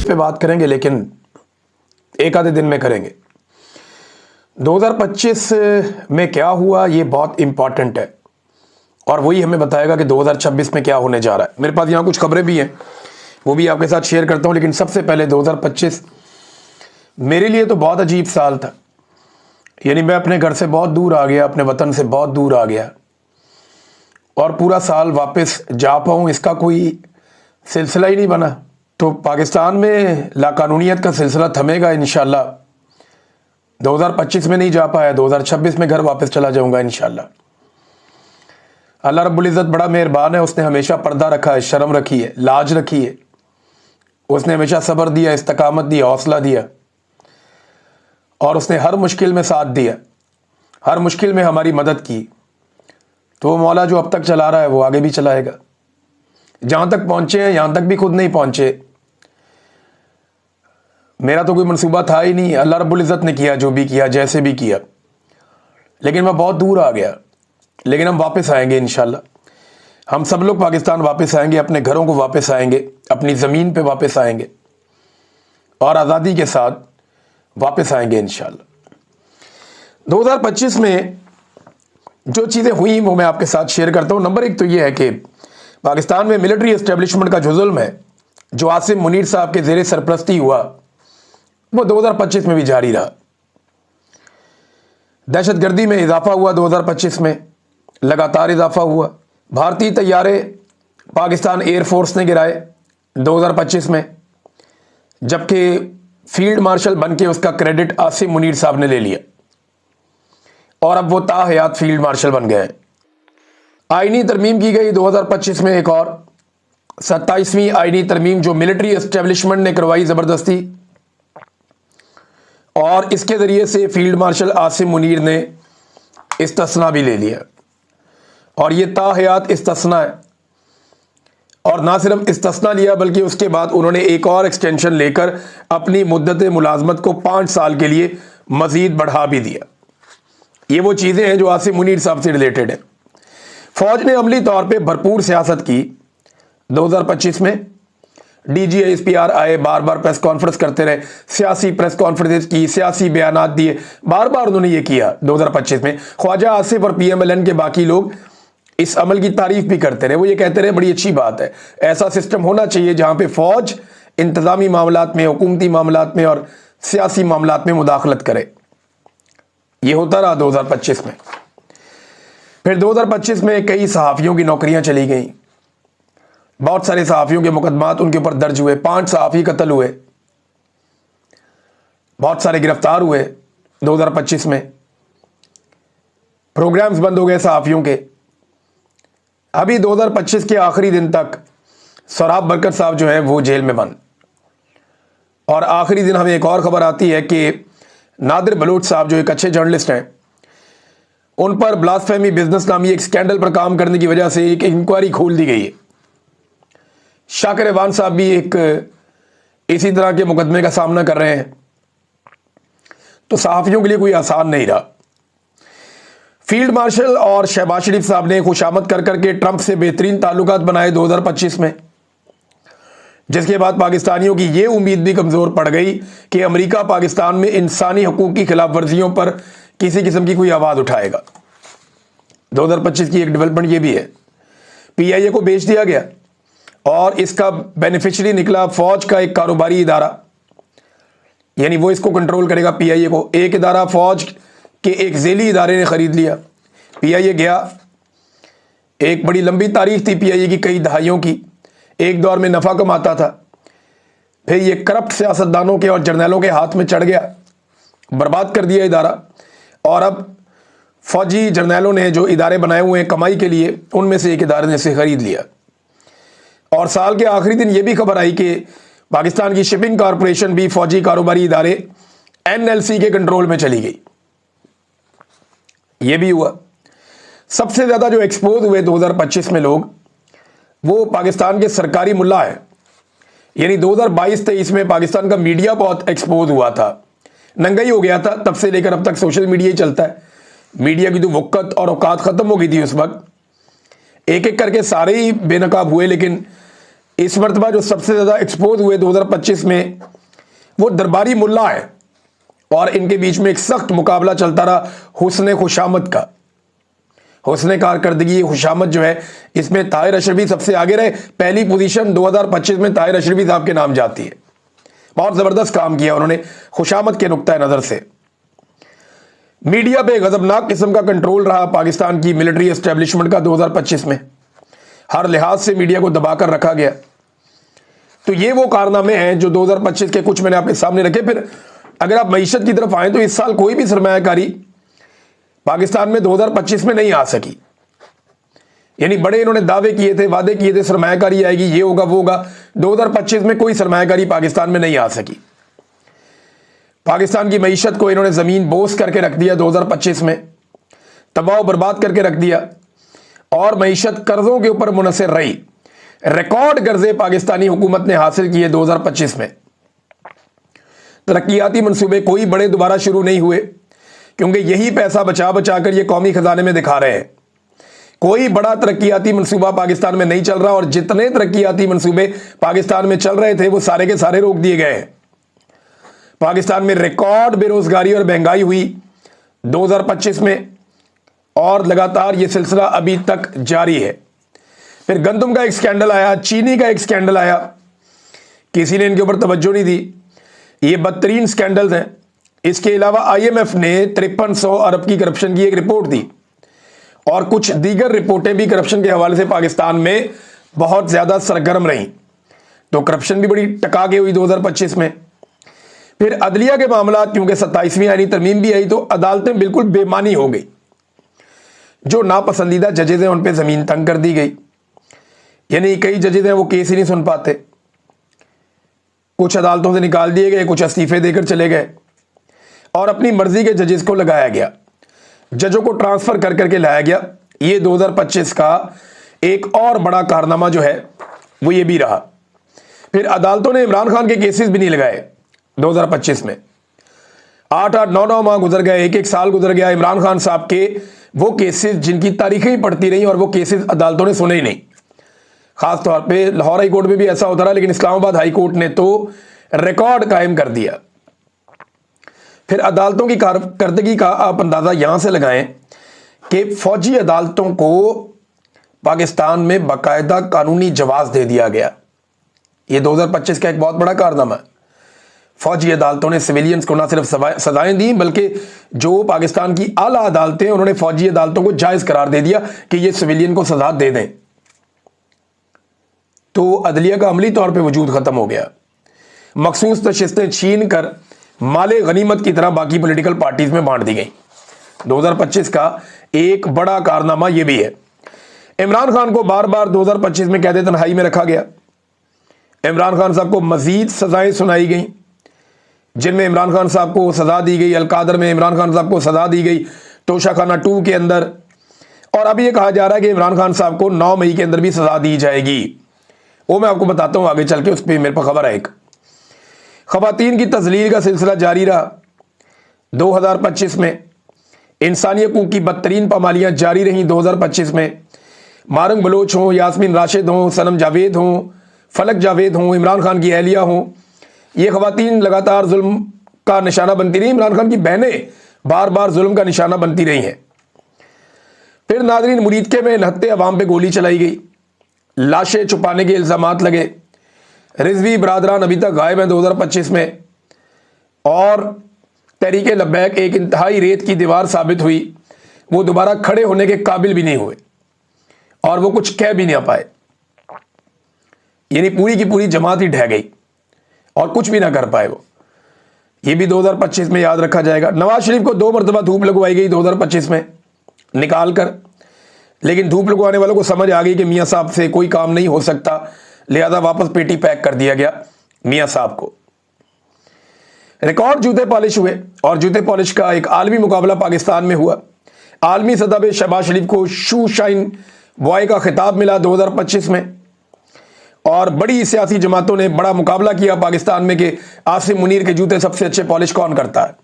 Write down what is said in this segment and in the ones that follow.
پہ بات کریں گے لیکن ایک آدھے دن میں کریں گے. 2025 میں کیا ہوا یہ بہت امپورٹنٹ ہے اور وہی ہمیں بتائے گا کہ 2026 میں کیا ہونے جا رہا ہے. میرے پاس یہاں کچھ خبریں بھی ہیں, وہ بھی آپ کے ساتھ شیئر کرتا ہوں. لیکن سب سے پہلے 2025 میرے لیے تو بہت عجیب سال تھا. یعنی میں اپنے گھر سے بہت دور آ گیا, اپنے وطن سے بہت دور آ گیا, اور پورا سال واپس جا پاؤں اس کا کوئی سلسلہ ہی نہیں بنا. تو پاکستان میں لاقانونیت کا سلسلہ تھمے گا انشاءاللہ. 2025 میں نہیں جا پایا, 2026 میں گھر واپس چلا جاؤں گا انشاءاللہ. اللہ رب العزت بڑا مہربان ہے, اس نے ہمیشہ پردہ رکھا ہے, شرم رکھی ہے, لاج رکھی ہے. اس نے ہمیشہ صبر دیا, استقامت دیا, حوصلہ دیا, اور اس نے ہر مشکل میں ساتھ دیا, ہر مشکل میں ہماری مدد کی. تو وہ مولا جو اب تک چلا رہا ہے وہ آگے بھی چلائے گا. جہاں تک پہنچے ہیں یہاں تک بھی خود نہیں پہنچے. میرا تو کوئی منصوبہ تھا ہی نہیں, اللہ رب العزت نے کیا جو بھی کیا, جیسے بھی کیا. لیکن میں بہت دور آ گیا. لیکن ہم واپس آئیں گے انشاءاللہ. ہم سب لوگ پاکستان واپس آئیں گے, اپنے گھروں کو واپس آئیں گے, اپنی زمین پہ واپس آئیں گے, اور آزادی کے ساتھ واپس آئیں گے انشاءاللہ. 2025 میں جو چیزیں ہوئیں وہ میں آپ کے ساتھ شیئر کرتا ہوں. نمبر ایک تو یہ ہے کہ پاکستان میں ملٹری اسٹیبلشمنٹ کا جو ظلم ہے, جو عاصم منیر صاحب کے زیر سرپرستی ہوا, وہ 2025 میں بھی جاری رہا. دہشت گردی میں اضافہ ہوا 2025 میں, لگاتار اضافہ ہوا. بھارتی طیارے پاکستان ایئر فورس نے گرائے 2025 میں, جبکہ فیلڈ مارشل بن کے اس کا کریڈٹ عاصم منیر صاحب نے لے لیا, اور اب وہ تا حیات فیلڈ مارشل بن گئے ہیں. آئینی ترمیم کی گئی 2025 میں, ایک اور 27ویں آئینی ترمیم جو ملٹری اسٹیبلشمنٹ نے کروائی زبردستی, اور اس کے ذریعے سے فیلڈ مارشل عاصم منیر نے استثناء بھی لے لیا. اور یہ تا حیات استثناء ہے, اور نہ صرف استثناء لیا بلکہ اس کے بعد انہوں نے ایک اور ایکسٹینشن لے کر اپنی مدت ملازمت کو 5 سال کے لیے مزید بڑھا بھی دیا. یہ وہ چیزیں ہیں جو عاصم منیر صاحب سے ریلیٹڈ ہیں. فوج نے عملی طور پہ بھرپور سیاست کی 2025 میں. D G S P R آئے, بار بار پریس کانفرنس کرتے رہے, سیاسی پریس کانفرنس کی, سیاسی بیانات دیے, بار بار انہوں نے یہ کیا 2025 میں. خواجہ آصف اور پی ایم ایل این کے باقی لوگ اس عمل کی تعریف بھی کرتے رہے. وہ یہ کہتے رہے بڑی اچھی بات ہے, ایسا سسٹم ہونا چاہیے جہاں پہ فوج انتظامی معاملات میں, حکومتی معاملات میں اور سیاسی معاملات میں مداخلت کرے. یہ ہوتا رہا 2025 میں. پھر 2025 میں کئی صحافیوں کی نوکریاں چلی گئیں, بہت سارے صحافیوں کے مقدمات ان کے اوپر درج ہوئے, 5 صحافی قتل ہوئے, بہت سارے گرفتار ہوئے 2025 میں. پروگرامز بند ہو گئے صحافیوں کے. ابھی 2025 کے آخری دن تک سوراب برکت صاحب جو ہیں وہ جیل میں بند. اور آخری دن ہمیں ایک اور خبر آتی ہے کہ نادر بلوچ صاحب جو ایک اچھے جرنلسٹ ہیں, ان پر بلاسفیمی بزنس نامی ایک سکینڈل پر کام کرنے کی وجہ سے ایک انکوائری کھول دی گئی ہے. شاکر ایوان صاحب بھی ایک اسی طرح کے مقدمے کا سامنا کر رہے ہیں. تو صحافیوں کے لیے کوئی آسان نہیں رہا. فیلڈ مارشل اور شہباز شریف صاحب نے خوشامد کر کر کے ٹرمپ سے بہترین تعلقات بنائے 2025 میں, جس کے بعد پاکستانیوں کی یہ امید بھی کمزور پڑ گئی کہ امریکہ پاکستان میں انسانی حقوق کی خلاف ورزیوں پر کسی قسم کی کوئی آواز اٹھائے گا. 2025 کی ایک ڈیولپمنٹ یہ بھی ہے, پی آئی اے کو بیچ دیا گیا, اور اس کا بینیفیشری نکلا فوج کا ایک کاروباری ادارہ. یعنی وہ اس کو کنٹرول کرے گا پی آئی اے کو. ایک ادارہ فوج کے ایک ذیلی ادارے نے خرید لیا. پی آئی اے گیا, ایک بڑی لمبی تاریخ تھی پی آئی اے کی, کئی دہائیوں کی. ایک دور میں نفع کماتا تھا, پھر یہ کرپٹ سیاستدانوں کے اور جرنیلوں کے ہاتھ میں چڑھ گیا, برباد کر دیا ادارہ. اور اب فوجی جرنیلوں نے جو ادارے بنائے ہوئے ہیں کمائی کے لیے, ان میں سے ایک ادارے نے اسے خرید لیا. اور سال کے آخری دن یہ بھی خبر آئی کہ پاکستان کی شپنگ کارپوریشن بھی فوجی کاروباری ادارے این ایل سی کے کنٹرول میں چلی گئی. یہ بھی ہوا. سب سے زیادہ جو ایکسپوز ہوئے 2025 میں لوگ, وہ پاکستان کے سرکاری ملا ہیں. یعنی 2022-23 میں پاکستان کا میڈیا بہت ایکسپوز ہوا تھا, ننگا ہی ہو گیا تھا. تب سے لے کر اب تک سوشل میڈیا ہی چلتا ہے. میڈیا کی تو وقت اور اوقات ختم ہو گئی تھی اس وقت. ایک ایک کر کے سارے ہی بے نقاب ہوئے, لیکن इस मरतबा जो सबसे ज़्यादा एक्सपोज हुए 2025 में वो दरबारी मुल्ला है, और इनके बीच में एक सख्त मुकाबला चलता रहा हुस्न खुशामद का। हुस्न कारकर्दगी, खुशामद जो है, इसमें ताहिर अशरफी सबसे आगे रहे। पहली पोजीशन 2025 में ताहिर अशरफी साहब के नाम जाती है। बहुत ज़बरदस्त काम किया उन्होंने खुशामद के नुक्ता नज़र से। मीडिया पे गजबनाक किस्म का कंट्रोल रहा पाकिस्तान की मिलिट्री एस्टेब्लिशमेंट का 2025 में, हर लिहाज से मीडिया को दबाकर रखा गया। तो ये वो कारनामे हैं जो 2025 के कुछ मैंने आपके सामने रखे। फिर अगर आप मईशत की तरफ आए तो इस साल कोई भी सरमायाकारी पाकिस्तान में 2025 में नहीं आ सकी। यानी बड़े इन्होंने दावे किए थे, वादे किए थे, सरमायाकारी आएगी, ये होगा वो होगा। 2025 में कोई सरमायाकारी पाकिस्तान में नहीं आ सकी। पाकिस्तान की मईशत को इन्होंने ज़मीन बोस करके रख दिया 2025 में, तबाह बर्बाद करके रख दिया, और मईशत कर्ज़ों के ऊपर मुनहसर रही। रिकॉर्ड कर्जे पाकिस्तानी हुकूमत ने हासिल किए 2025 में। तरक्याती मंसूबे कोई बड़े दोबारा शुरू नहीं हुए, क्योंकि यही पैसा बचा बचा कर ये कौमी खजाने में दिखा रहे हैं। कोई बड़ा तरक्याती मंसूबा पाकिस्तान में नहीं चल रहा, और जितने तरक्याती मंसूबे पाकिस्तान में चल रहे थे वो सारे के सारे रोक दिए गए हैं। पाकिस्तान में रिकॉर्ड बेरोजगारी और महंगाई हुई 2025 में, और लगातार ये सिलसिला अभी तक जारी है। फिर गंदम का एक स्कैंडल आया, चीनी का एक स्कैंडल आया, किसी ने इनके ऊपर तवज्जो नहीं दी। ये बदतरीन स्कैंडल्स हैं। इसके अलावा IMF ने 5300 अरब की करप्शन की एक रिपोर्ट दी, और कुछ दीगर रिपोर्टें भी करप्शन के हवाले से पाकिस्तान में बहुत ज़्यादा सरगर्म रहीं। तो करप्शन भी बड़ी टका के हुई 2025 में। फिर अदलिया के मामला, क्योंकि 27वीं आईनी तरमीम भी आई, तो अदालतें बिल्कुल बेमानी हो गई। जो नापसंदीदा जजेज हैं उन पर ज़मीन तंग कर दी गई। यानी कई जजेज हैं वो केस ही नहीं सुन पाते, कुछ अदालतों से निकाल दिए गए, कुछ इस्तीफे देकर चले गए, और अपनी मर्जी के जजेस को लगाया गया, जजों को ट्रांसफर कर करके लाया गया। ये 2025 का एक और बड़ा कारनामा जो है वो ये भी रहा। फिर अदालतों ने इमरान खान के केसेस भी नहीं लगाए 2025 में। 8-8, 9-9 माह गुजर गए, एक साल गुजर गया। इमरान खान साहब के वो केसेस जिनकी तारीखें ही पड़ती रही, और वो केसेस अदालतों ने सुने ही नहीं। खास तौर पे लाहौर हाई कोर्ट में भी ऐसा होता रहा, लेकिन इस्लामाबाद हाई कोर्ट ने तो रिकॉर्ड कायम कर दिया। फिर अदालतों की कारकर्दगी का आप अंदाज़ा यहां से लगाएं कि फौजी अदालतों को पाकिस्तान में बाकायदा कानूनी जवाज़ दे दिया गया। ये 2025 का एक बहुत बड़ा कारनामा है। फौजी अदालतों ने सिविलियंस को ना सिर्फ सजाएं दी, बल्कि जो पाकिस्तान की आला अदालतें, उन्होंने फौजी अदालतों को जायज़ करार दे दिया कि ये सिविलियन को सजा दे दें। तो अदलिया का अमली तौर पे वजूद ख़त्म हो गया। मखसूस नशिस्तें छीन कर माले गनीमत की तरह बाकी पॉलिटिकल पार्टीज में बांट दी गई। 2025 का एक बड़ा कारनामा यह भी है। इमरान खान को बार बार 2025 में कैद तन्हाई में रखा गया। इमरान खान साहब को मजीद सजाएं सुनाई गई, जिनमें इमरान खान साहब को सजा दी गई अलकादर में, इमरान खान साहब को सजा दी गई तोशाखाना 2 के अंदर, और अब यह कहा जा रहा है कि इमरान खान साहब को 9 मई के अंदर भी सजा दी जाएगी। वो मैं आपको बताता हूं आगे चल के, उस पर मेरे पास खबर है। एक खवातीन की तजलील का सिलसिला जारी रहा 2025 में। इंसानी हकूक़ की बदतरीन पामालियाँ जारी रहीं 2025 में। मारंग बलोच हों, यास्मीन राशिद हों, सनम जावेद हों, फलक जावेद हों, इमरान खान की अहलिया हों, ये खवातीन लगातार जुल्म का निशाना बनती रही। इमरान खान की बहनें बार बार जुल्म का निशाना बनती रही हैं। फिर नादरीन, मुरीदके में नहत्ते अवाम पे गोली चलाई गई, लाशें छुपाने के इल्ज़ामात लगे। रिजवी बरादरान अभी तक गायब हैं 2025 में, और तहरीक लब्बैक एक इंतहाई रेत की दीवार साबित हुई। वो दोबारा खड़े होने के काबिल भी नहीं हुए, और वो कुछ कह भी नहीं पाए। यानी पूरी की पूरी जमात ही ढह गई और कुछ भी ना कर पाए वो। ये भी 2025 में याद रखा जाएगा। नवाज शरीफ को 2 मरतबा धूप लगवाई गई 2025 में निकाल कर, लेकिन धूप लगवाने वालों को समझ आ गई कि मियाँ साहब से कोई काम नहीं हो सकता, लिहाजा वापस पेटी पैक कर दिया गया मियाँ साहब को। रिकॉर्ड जूते पॉलिश हुए, और जूते पॉलिश का एक आलमी मुकाबला पाकिस्तान में हुआ। आलमी सतह पे शहबाज शरीफ को शू शाइन बॉय का खिताब मिला 2025 में, और बड़ी सियासी जमातों ने बड़ा मुकाबला किया पाकिस्तान में कि आसिम मुनीर के जूते सबसे अच्छे पॉलिश कौन करता है।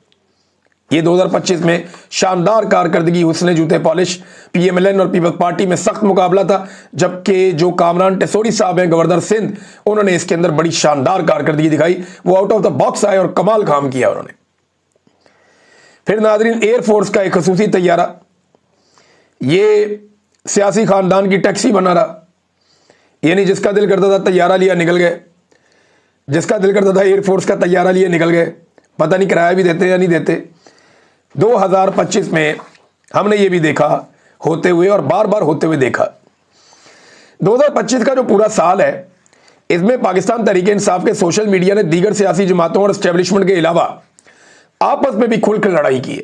یہ 2025 میں شاندار کارکردگی، حسن جوتے polish, P M L N اور پیپلز پارٹی میں سخت مقابلہ تھا، جبکہ جو کامران ٹیسوری صاحب ہیں گورنر سندھ، انہوں نے اس کے اندر بڑی شاندار کارکردگی دکھائی، وہ آؤٹ آف دا باکس آئے اور کمال کام کیا انہوں نے۔ پھر ناظرین، ایئر فورس کا ایک خصوصی طیارہ، یہ سیاسی خاندان کی ٹیکسی بنا رہا، یعنی جس کا دل کرتا تھا طیارہ لیا نکل گئے، جس کا دل کرتا تھا ایئر فورس کا طیارہ لیا نکل گئے، پتہ نہیں کرایہ بھی دیتے یا نہیں دیتے۔ 2025 میں ہم نے یہ بھی دیکھا ہوتے ہوئے اور بار بار ہوتے ہوئے دیکھا۔ 2025 کا جو پورا سال ہے، اس میں پاکستان تحریک انصاف کے سوشل میڈیا نے دیگر سیاسی جماعتوں اور اسٹیبلشمنٹ کے علاوہ آپس میں بھی کھل کر لڑائی کی ہے۔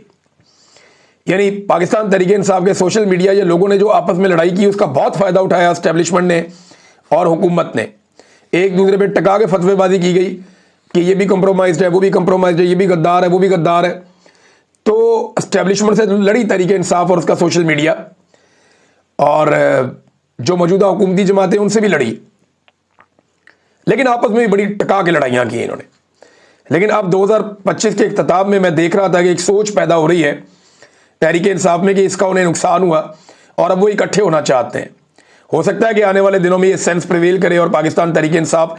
یعنی پاکستان تحریک انصاف کے سوشل میڈیا یا لوگوں نے جو آپس میں لڑائی کی، اس کا بہت فائدہ اٹھایا اسٹیبلشمنٹ نے اور حکومت نے۔ ایک دوسرے پہ ٹکا کے فتوے بازی کی گئی کہ یہ بھی کمپرومائزڈ ہے، وہ بھی کمپرومائزڈ ہے، یہ بھی غدار ہے، وہ بھی غدار ہے۔ تو اسٹیبلشمنٹ سے لڑی تحریک انصاف اور اس کا سوشل میڈیا، اور جو موجودہ حکومتی جماعتیں ان سے بھی لڑی، لیکن آپس میں بھی بڑی ٹکا کے لڑائیاں کی انہوں نے۔ لیکن اب 2025 کے اختتام میں دیکھ رہا تھا کہ ایک سوچ پیدا ہو رہی ہے تحریک انصاف میں کہ اس کا انہیں نقصان ہوا اور اب وہ اکٹھے ہونا چاہتے ہیں۔ ہو سکتا ہے کہ آنے والے دنوں میں یہ سینس پریویل کرے اور پاکستان تحریک انصاف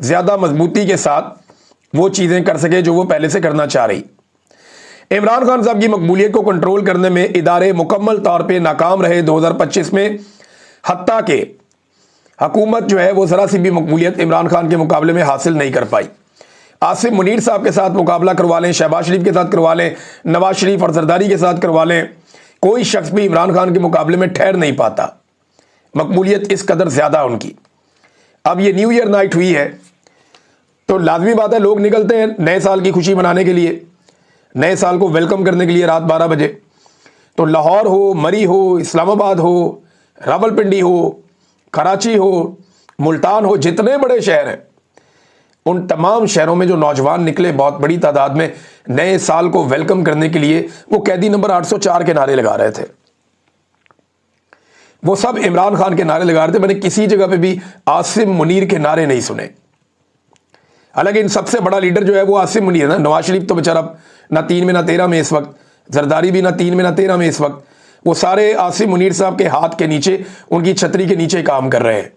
زیادہ مضبوطی کے ساتھ وہ چیزیں کر سکے جو وہ پہلے سے کرنا چاہ رہی۔ عمران خان صاحب کی مقبولیت کو کنٹرول کرنے میں ادارے مکمل طور پہ ناکام رہے 2025 میں، حتیٰ کہ حکومت جو ہے وہ ذرا سی بھی مقبولیت عمران خان کے مقابلے میں حاصل نہیں کر پائی۔ عاصم منیر صاحب کے ساتھ مقابلہ کروا لیں، شہباز شریف کے ساتھ کروا لیں، نواز شریف اور زرداری کے ساتھ کروا لیں، کوئی شخص بھی عمران خان کے مقابلے میں ٹھہر نہیں پاتا، مقبولیت اس قدر زیادہ ان کی۔ اب یہ نیو ایئر نائٹ ہوئی ہے تو لازمی بات ہے لوگ نکلتے ہیں نئے سال کی خوشی منانے کے لیے، نئے سال کو ویلکم کرنے کے لیے رات 12 بجے۔ تو لاہور ہو، مری ہو، اسلام آباد ہو، راول پنڈی ہو، کراچی ہو، ملتان ہو، جتنے بڑے شہر ہیں ان تمام شہروں میں جو نوجوان نکلے بہت بڑی تعداد میں نئے سال کو ویلکم کرنے کے لیے، وہ قیدی نمبر 804 کے نعرے لگا رہے تھے، وہ سب عمران خان کے نعرے لگا رہے تھے۔ میں نے کسی جگہ پہ بھی عاصم منیر کے نعرے نہیں سنے۔ حالانکہ ان سب سے بڑا لیڈر جو ہے وہ عاصم منیر ہے۔ نواز شریف تو بیچارہ نہ 3 میں نہ 13 میں اس وقت، زرداری بھی نہ 3 میں نہ 13 میں اس وقت، وہ سارے عاصم منیر صاحب کے ہاتھ کے نیچے، ان کی چھتری کے نیچے کام کر رہے ہیں۔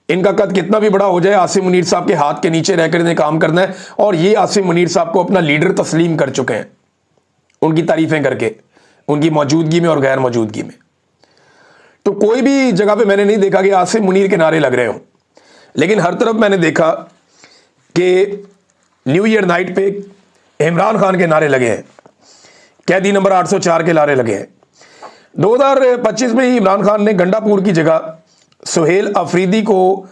ان کا قد کتنا بھی بڑا ہو جائے، عاصم منیر صاحب کے ہاتھ کے نیچے رہ کر انہیں کام کرنا ہے، اور یہ عاصم منیر صاحب کو اپنا لیڈر تسلیم کر چکے ہیں، ان کی تعریفیں کر کے، ان کی موجودگی میں اور غیر موجودگی میں۔ تو کوئی بھی جگہ پہ میں نے نہیں دیکھا کہ عاصم منیر کے نعرے لگ رہے ہوں، لیکن ہر طرف میں نے دیکھا کہ نیو ایئر نائٹ پہ عمران خان کے نعرے لگے ہیں، قیدی نمبر 804 کے نعرے لگے ہیں۔ 2025 میں ہی عمران خان نے گنڈا پور کی جگہ سہیل افریدی کو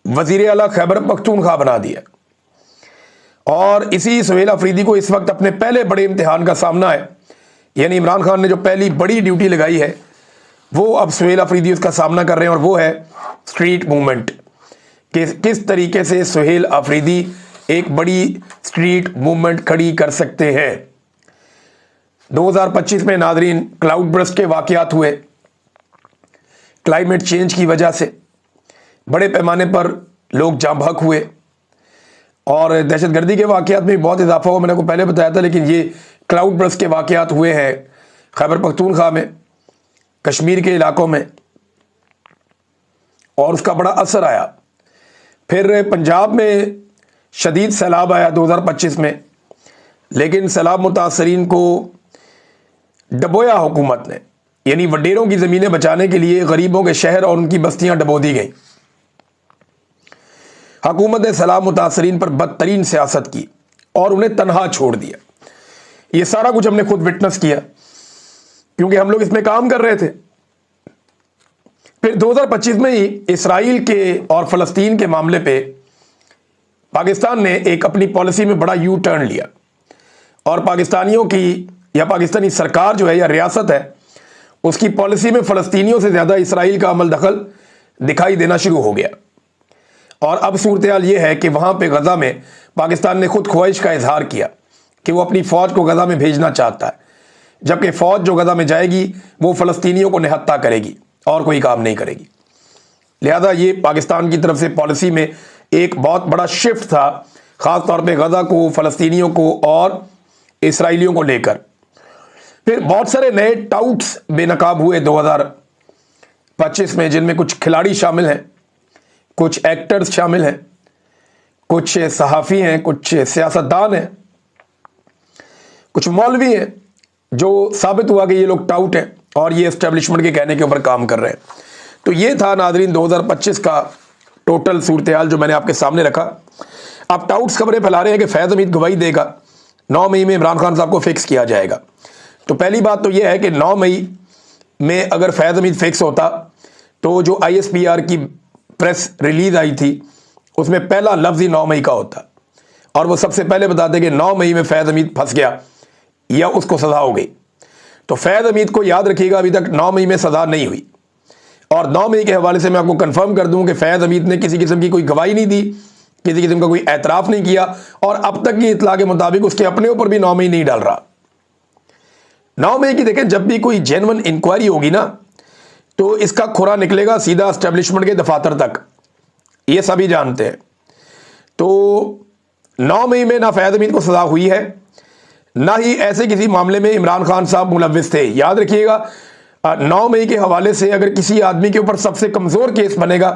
وزیر اعلیٰ خیبر پختونخوا بنا دیا، اور اسی سہیل افریدی کو اس وقت اپنے پہلے بڑے امتحان کا سامنا ہے۔ یعنی عمران خان نے جو پہلی بڑی ڈیوٹی لگائی ہے وہ اب سہیل افریدی اس کا سامنا کر رہے ہیں، اور وہ ہے اسٹریٹ موومنٹ، کہ کس طریقے سے سہیل افریدی ایک بڑی اسٹریٹ موومنٹ کھڑی کر سکتے ہیں۔ 2025 میں ناظرین کلاؤڈ برسٹ کے واقعات ہوئے، کلائمیٹ چینج کی وجہ سے بڑے پیمانے پر لوگ جاں بحق ہوئے، اور دہشت گردی کے واقعات میں بہت اضافہ ہوا، میں نے کو پہلے بتایا تھا، لیکن یہ کلاؤڈ برسٹ کے واقعات ہوئے ہیں خیبر پختونخوا میں، کشمیر کے علاقوں میں، اور اس کا بڑا اثر آیا۔ پھر پنجاب میں شدید سیلاب آیا 2025 میں، لیکن سیلاب متاثرین کو ڈبویا حکومت نے، یعنی وڈیروں کی زمینیں بچانے کے لیے غریبوں کے شہر اور ان کی بستیاں ڈبو دی گئیں۔ حکومت نے سیلاب متاثرین پر بدترین سیاست کی اور انہیں تنہا چھوڑ دیا۔ یہ سارا کچھ ہم نے خود وٹنس کیا، کیونکہ ہم لوگ اس میں کام کر رہے تھے۔ پھر 2025 میں ہی اسرائیل کے اور فلسطین کے معاملے پہ پاکستان نے ایک اپنی پالیسی میں بڑا یو ٹرن لیا، اور پاکستانیوں کی یا پاکستانی سرکار جو ہے یا ریاست ہے، اس کی پالیسی میں فلسطینیوں سے زیادہ اسرائیل کا عمل دخل دکھائی دینا شروع ہو گیا۔ اور اب صورتحال یہ ہے کہ وہاں پہ غزہ میں پاکستان نے خود خواہش کا اظہار کیا کہ وہ اپنی فوج کو غزہ میں بھیجنا چاہتا ہے، جبکہ فوج جو غزہ میں جائے گی وہ فلسطینیوں کو نہتہ کرے گی اور کوئی کام نہیں کرے گی۔ لہذا یہ پاکستان کی طرف سے پالیسی میں ایک بہت بڑا شفٹ تھا، خاص طور پہ غزہ کو، فلسطینیوں کو اور इसराइलियों को लेकर। फिर बहुत सारे नए टाउट्स बेनकाब हुए 2025 में, जिनमें कुछ खिलाड़ी शामिल हैं, कुछ एक्टर्स शामिल हैं, कुछ सहाफ़ी हैं, कुछ सियासतदान हैं, कुछ मौलवी हैं, जो साबित हुआ कि ये लोग टाउट हैं और ये एस्टेब्लिशमेंट के कहने के ऊपर काम कर रहे हैं। तो ये था नाज़रीन 2025 का टोटल सूरत-ए-हाल जो मैंने आपके सामने रखा। अब टाउट्स खबरें फैला रहे हैं कि फैज़ हमीद गवाही देगा, 9 मई में इमरान खान साहब को फिक्स किया जाएगा। तो पहली बात तो यह है कि 9 मई में अगर फैज़ हमीद फिक्स होता तो जो ISPR की प्रेस रिलीज आई थी उसमें पहला लफ्ज़ ही 9 मई का होता, और वो सबसे पहले बताते कि 9 मई में फैज़ हमीद फंस गया या उसको सज़ा हो गई। तो फैज़ हमीद को याद रखिएगा, अभी तक 9 मई में सज़ा नहीं हुई। और 9 मई के हवाले से मैं आपको कंफर्म कर दूं कि फैज़ हमीद ने किसी किस्म की कोई गवाही नहीं दी, किसी किस्म का कोई एतराफ़ नहीं किया, और अब तक की इतला के मुताबिक उसके अपने ऊपर भी 9 मई नहीं डाल रहा। 9 मई की देखें, जब भी कोई जेन्युइन इंक्वायरी होगी ना तो इसका खुरा निकलेगा सीधा एस्टेब्लिशमेंट के दफातर तक, ये सभी जानते हैं। तो 9 मई में ना फैज़ हमीद को सज़ा हुई है, ना ही ऐसे किसी मामले में इमरान खान साहब मुलव्विस थे। याद रखिएगा, 9 मई के हवाले से अगर किसी आदमी के ऊपर सबसे कमज़ोर केस बनेगा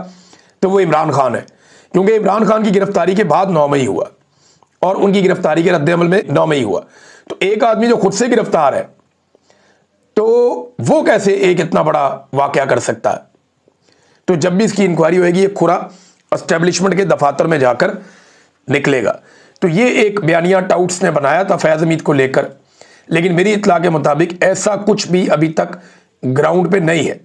तो वो इमरान खान है, क्योंकि इमरान खान की गिरफ्तारी के बाद 9 मई हुआ और उनकी गिरफ्तारी के रद्द-ए-अमल में 9 मई हुआ। तो एक आदमी जो खुद से गिरफ्तार है तो वो कैसे एक इतना बड़ा वाकया कर सकता है? तो जब भी इसकी इंक्वायरी होगी ये खुरा एस्टेब्लिशमेंट के दफातर में जाकर निकलेगा। तो ये एक बयानिया टाउट्स ने बनाया था फैज़ हमीद को लेकर, लेकिन मेरी इत्तला के मुताबिक ऐसा कुछ भी अभी तक ग्राउंड पे नहीं है।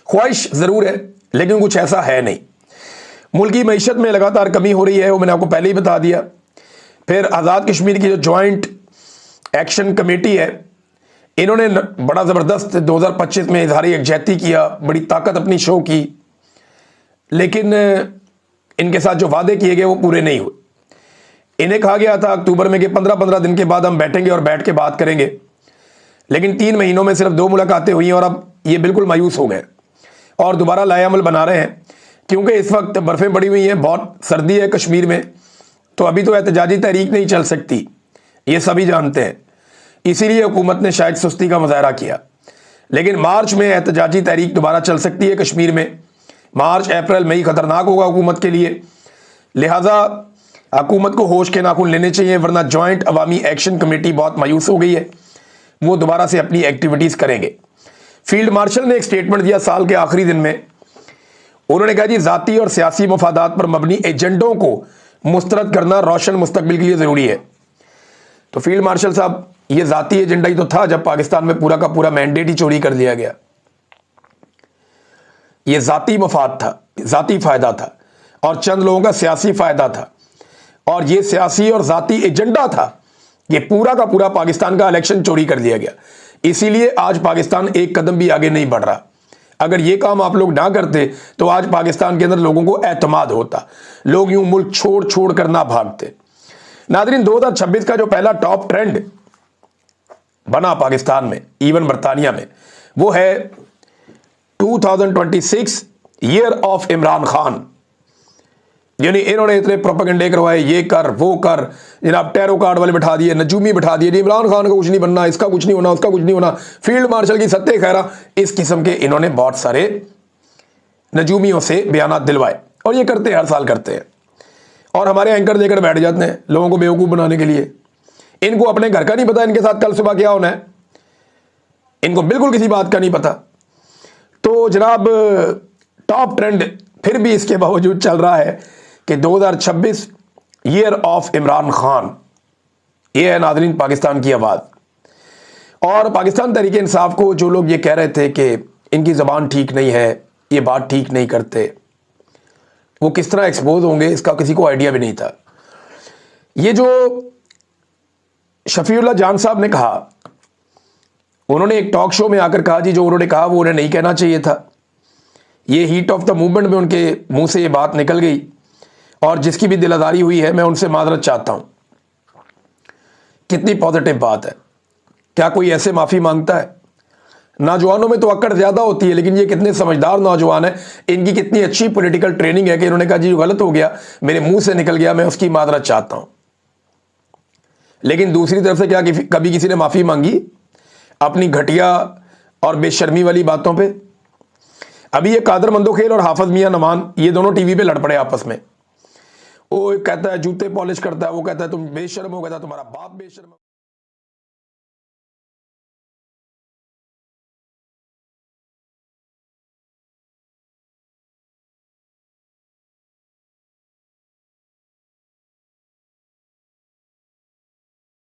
ख्वाहिश ज़रूर है लेकिन कुछ ऐसा है नहीं। मुल्क की मईशत में लगातार कमी हो रही है, वो मैंने आपको पहले ही बता दिया। फिर आज़ाद कश्मीर की जो जॉइंट एक्शन कमेटी है, इन्होंने बड़ा ज़बरदस्त 2025 में इजहार यकजहती किया, बड़ी ताकत अपनी शो की, लेकिन इनके साथ जो वादे किए गए वो पूरे नहीं हुए। इन्हें कहा गया था अक्टूबर में कि 15-15 दिन के बाद हम बैठेंगे और बैठ के बात करेंगे, लेकिन 3 महीनों में सिर्फ 2 मुलाकातें हुई और अब ये बिल्कुल मायूस हो गए और दोबारा लाएअमल बना रहे हैं, क्योंकि इस वक्त बर्फ़ें पड़ी हुई हैं, बहुत सर्दी है कश्मीर में, तो अभी तो एहतजाजी तहरीक नहीं चल सकती, ये सभी जानते हैं। इसीलिए हुकूमत ने शायद सुस्ती का मुजाहरा किया, लेकिन मार्च में एहतजाजी तहरीक दोबारा चल सकती है कश्मीर में। मार्च, अप्रैल, मई ख़तरनाक होगा हुकूमत के लिए, लिहाजा हुकूमत को होश के नाखून लेने चाहिए, वरना जॉइंट अवामी एक्शन कमेटी बहुत मायूस हो गई है, वो दोबारा से अपनी एक्टिविटीज़ करेंगे। फील्ड मार्शल ने एक स्टेटमेंट दिया साल के आखिरी दिन में, उन्होंने कहा जी ज़ाती और सियासी मफादात पर मबनी एजेंडों को मुस्तरद करना रोशन मुस्तकबिल के लिए ज़रूरी है। तो फील्ड मार्शल साहब, ये ज़ाती एजेंडा ही तो था जब पाकिस्तान में पूरा का पूरा मैंडेट ही चोरी कर लिया गया। ये ज़ाती मफाद था, ज़ाती फ़ायदा था और चंद लोगों का सियासी फ़ायदा था, और ये सियासी और ज़ाती एजेंडा था, ये पूरा का पूरा पाकिस्तान का इलेक्शन चोरी कर लिया गया। इसीलिए आज पाकिस्तान एक कदम भी आगे नहीं बढ़ रहा। अगर ये काम आप लोग ना करते तो आज पाकिस्तान के अंदर लोगों को एतमाद होता, लोग यूं मुल्क छोड़ छोड़ कर ना भागते। नाज़रीन, 2026 का जो पहला टॉप ट्रेंड बना पाकिस्तान में, इवन बरतानिया में, वो है 2026 ईयर ऑफ इमरान खान। यानी इन्होंने इतने प्रोपेगेंडे करवाए, ये कर वो कर, जनाब टैरो कार्ड वाले बैठा दिए, नजूमी बैठा दिए, इमरान खान का कुछ नहीं बनना, इसका कुछ नहीं होना, उसका कुछ नहीं होना, फील्ड मार्शल की सत्ते खैरा, इस किस्म के इन्होंने बहुत सारे नजूमियों से बयानात दिलवाए, और ये करते हर साल करते हैं, और हमारे एंकर देकर बैठ जाते हैं लोगों को बेवकूफ़ बनाने के लिए। इनको अपने घर का नहीं पता इनके साथ कल सुबह क्या होना है, इनको बिल्कुल किसी बात का नहीं पता। तो जनाब टॉप ट्रेंड फिर भी इसके बावजूद चल रहा है कि 2026 ईयर ऑफ इमरान खान, ये है नाज़रीन पाकिस्तान की आवाज़। और पाकिस्तान तहरीक इंसाफ को जो लोग ये कह रहे थे कि इनकी ज़बान ठीक नहीं है, ये बात ठीक नहीं करते, वो किस तरह एक्सपोज होंगे इसका किसी को आइडिया भी नहीं था। ये जो शफीउल्लाह जान साहब ने कहा, उन्होंने एक टॉक शो में आकर कहा जी जो उन्होंने कहा वो उन्हें नहीं कहना चाहिए था। ये हीट ऑफ द मूवमेंट में उनके मुंह से ये बात निकल गई, और जिसकी भी दिलादारी हुई है मैं उनसे माजरत चाहता हूं। कितनी पॉजिटिव बात है, क्या कोई ऐसे माफ़ी मांगता है? नौजवानों में तो अक्कड़ ज़्यादा होती है, लेकिन ये कितने समझदार नौजवान हैं, इनकी कितनी अच्छी पॉलिटिकल ट्रेनिंग है कि इन्होंने कहा जी गलत हो गया, मेरे मुंह से निकल गया, मैं उसकी माजरत चाहता हूं। لیکن دوسری طرف سے کیا کبھی کسی نے معافی مانگی اپنی گھٹیا اور بے شرمی والی باتوں پہ؟ ابھی یہ قادر مندوخیل اور حافظ میاں نعمان یہ دونوں ٹی وی پہ لڑ پڑے آپس میں. وہ کہتا ہے جوتے پالش کرتا ہے، وہ کہتا ہے تم بے شرم ہو، کہتا ہے تمہارا باپ بے شرم.